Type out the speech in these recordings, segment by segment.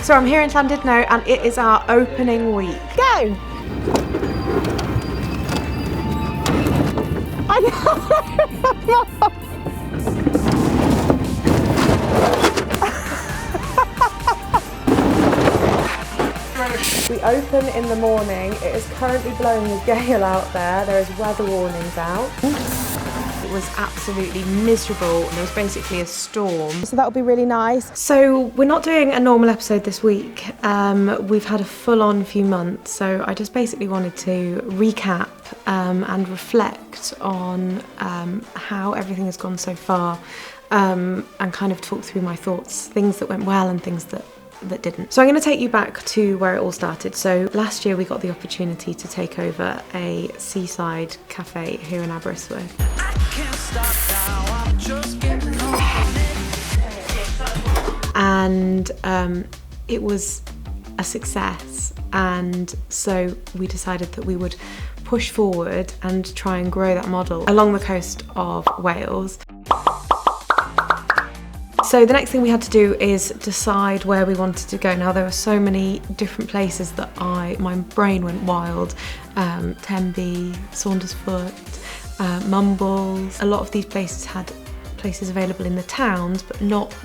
So I'm here in Llandudno and it is our opening week. Go! I know! We open in the morning. It is currently blowing a gale out there. There is weather warnings out. It was absolutely miserable. There was basically a storm. So that'll be really nice. So we're not doing a normal episode this week. We've had a full-on few months. So I just basically wanted to recap and reflect on how everything has gone so far and kind of talk through my thoughts, things that went well and things that didn't. So I'm going to take you back to where it all started. So last year we got the opportunity to take over a seaside café here in Aberystwyth. And it was a success, and so we decided that we would push forward and try and grow that model along the coast of Wales. So the next thing we had to do is decide where we wanted to go. Now there were so many different places that my brain went wild. Tenby, Saundersfoot, Mumbles. A lot of these places had places available in the towns, but not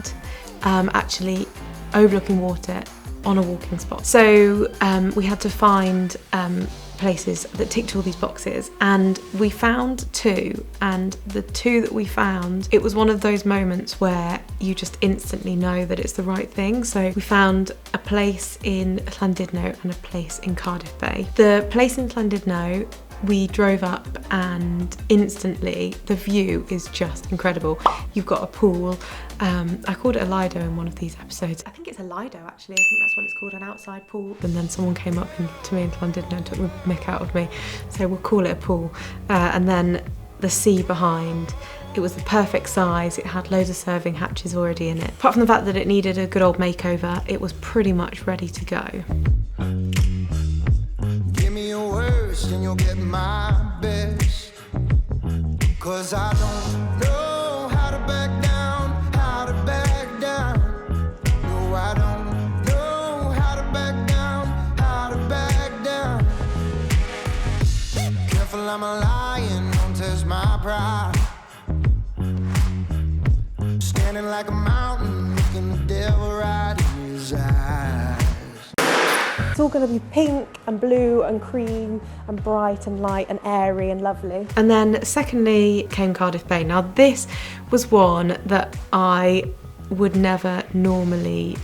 actually overlooking water on a walking spot. So we had to find places that ticked all these boxes, and we found two, and the two that we found, it was one of those moments where you just instantly know that it's the right thing. So we found a place in Llandudno and a place in Cardiff Bay. The place in Llandudno, we drove up and instantly the view is just incredible. You've got a pool. I called it a Lido in one of these episodes. I think it's a Lido actually. I think that's what it's called, an outside pool. And then someone came up to me in Llandudno and took the mick out of me. So we'll call it a pool. And then the sea behind. It was the perfect size. It had loads of serving hatches already in it. Apart from the fact that it needed a good old makeover, it was pretty much ready to go. Give me your worst and you'll get my best. 'Cause I don't know how to back down, how to back down. No, I don't know how to back down, how to back down. Careful, I'm a lion, don't test my pride. Standing like a mountain, looking the devil right in his eyes. It's all going to be pink and blue and cream and bright and light and airy and lovely. And then secondly came Cardiff Bay. Now this was one that I would never normally,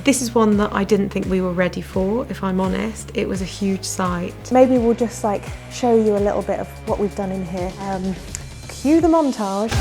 this is one that I didn't think we were ready for, if I'm honest. It was a huge site. Maybe we'll just like show you a little bit of what we've done in here. Cue the montage.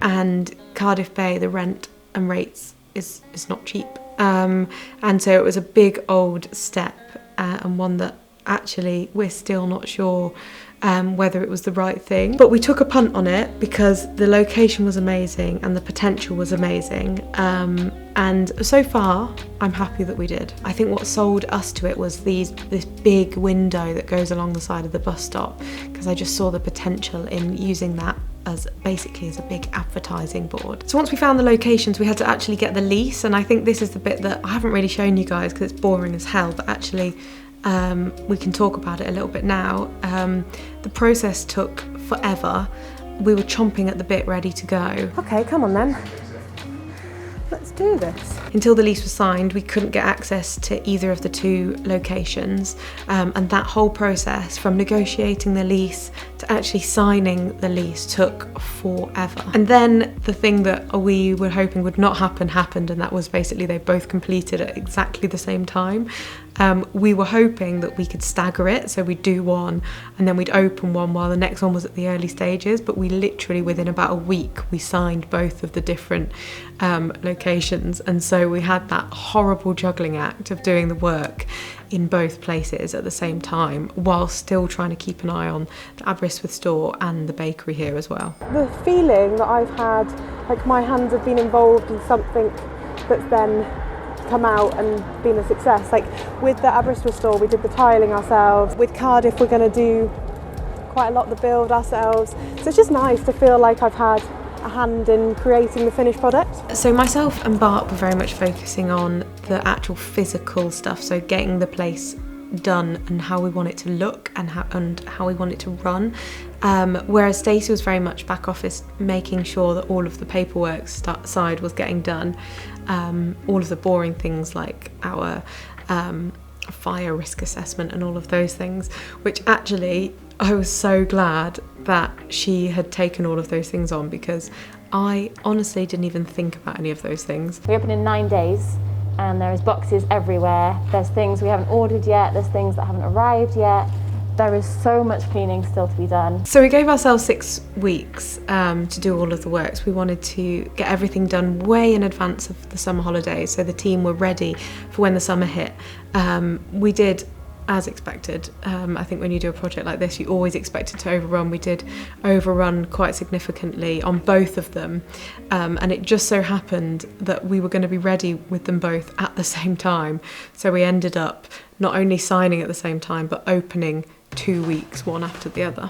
And Cardiff Bay, the rent and rates is not cheap. And so it was a big old step and one that actually we're still not sure whether it was the right thing. But we took a punt on it because the location was amazing and the potential was amazing. And so far, I'm happy that we did. I think what sold us to it was this big window that goes along the side of the bus stop, because I just saw the potential in using that as basically as a big advertising board. So once we found the locations, we had to actually get the lease, and I think this is the bit that I haven't really shown you guys because it's boring as hell, but actually we can talk about it a little bit now. The process took forever. We were chomping at the bit ready to go. Okay, come on then. Let's do this. Until the lease was signed, we couldn't get access to either of the two locations, and that whole process from negotiating the lease to actually signing the lease took forever. And then the thing that we were hoping would not happen happened, and that was basically they both completed at exactly the same time. We were hoping that we could stagger it, so we'd do one and then we'd open one while the next one was at the early stages, but we literally within about a week we signed both of the different locations, and so we had that horrible juggling act of doing the work in both places at the same time while still trying to keep an eye on the Aberystwyth store and the bakery here as well. The feeling that I've had, like my hands have been involved in something that's then come out and been a success. Like with the Aberystwyth store, we did the tiling ourselves. With Cardiff, we're going to do quite a lot of the build ourselves. So it's just nice to feel like I've had a hand in creating the finished product. So myself and Bart were very much focusing on the actual physical stuff, so getting the place done and how we want it to look and how we want it to run. Whereas Stacey was very much back office, making sure that all of the paperwork side was getting done. All of the boring things like our fire risk assessment and all of those things, which actually I was so glad that she had taken all of those things on, because I honestly didn't even think about any of those things. We open in 9 days and there's boxes everywhere. There's things we haven't ordered yet, there's things that haven't arrived yet. There is so much cleaning still to be done. So we gave ourselves 6 weeks to do all of the works. We wanted to get everything done way in advance of the summer holidays, so the team were ready for when the summer hit. We did as expected. I think when you do a project like this, you always expect it to overrun. We did overrun quite significantly on both of them, and it just so happened that we were going to be ready with them both at the same time. So we ended up not only signing at the same time, but opening 2 weeks, one after the other.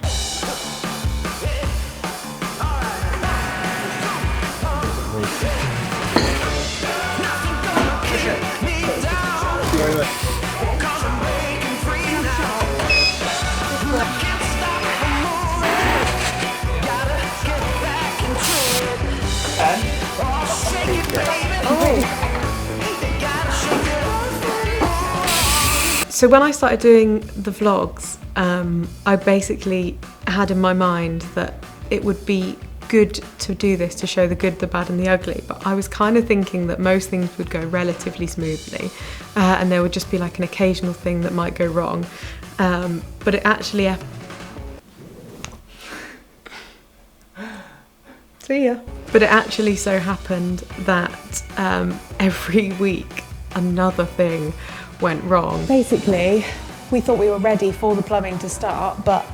So when I started doing the vlogs, I basically had in my mind that it would be good to do this to show the good, the bad and the ugly, but I was kind of thinking that most things would go relatively smoothly, and there would just be like an occasional thing that might go wrong, but it actually see ya. But it actually so happened that every week another thing went wrong. Basically, we thought we were ready for the plumbing to start, but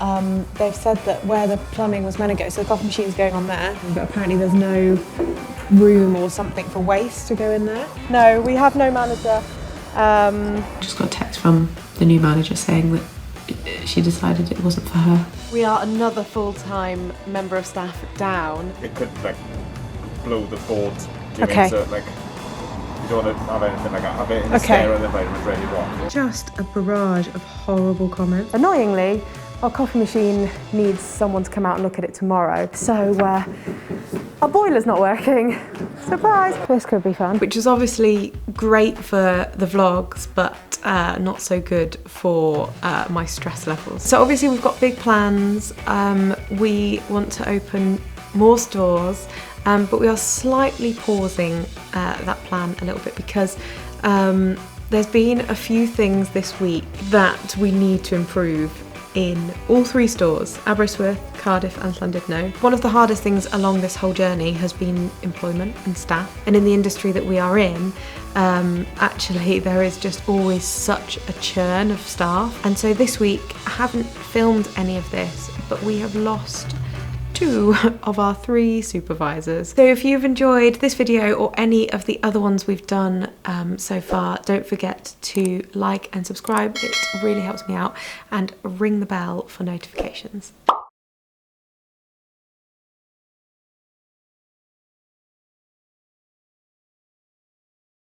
they've said that where the plumbing was meant to go, so the coffee machine's going on there, but apparently there's no room or something for waste to go in there. No, we have no manager. Just got a text from the new manager saying that she decided it wasn't for her. We are another full-time member of staff down. It could like blow the board. Okay. So like, you don't want to have anything like that. Have it in the stair and the environment ready to rock. Just a barrage of horrible comments. Annoyingly, our coffee machine needs someone to come out and look at it tomorrow. So our boiler's not working. Surprise! This could be fun. Which is obviously great for the vlogs, but not so good for my stress levels. So obviously we've got big plans. We want to open more stores, but we are slightly pausing that plan a little bit because there's been a few things this week that we need to improve in all 3 stores, Aberystwyth, Cardiff and Llandudno. One of the hardest things along this whole journey has been employment and staff, and in the industry that we are in, actually there is just always such a churn of staff, and so this week I haven't filmed any of this, but we have lost 2 of our 3 supervisors. So if you've enjoyed this video or any of the other ones we've done so far, don't forget to like and subscribe. It really helps me out, and ring the bell for notifications.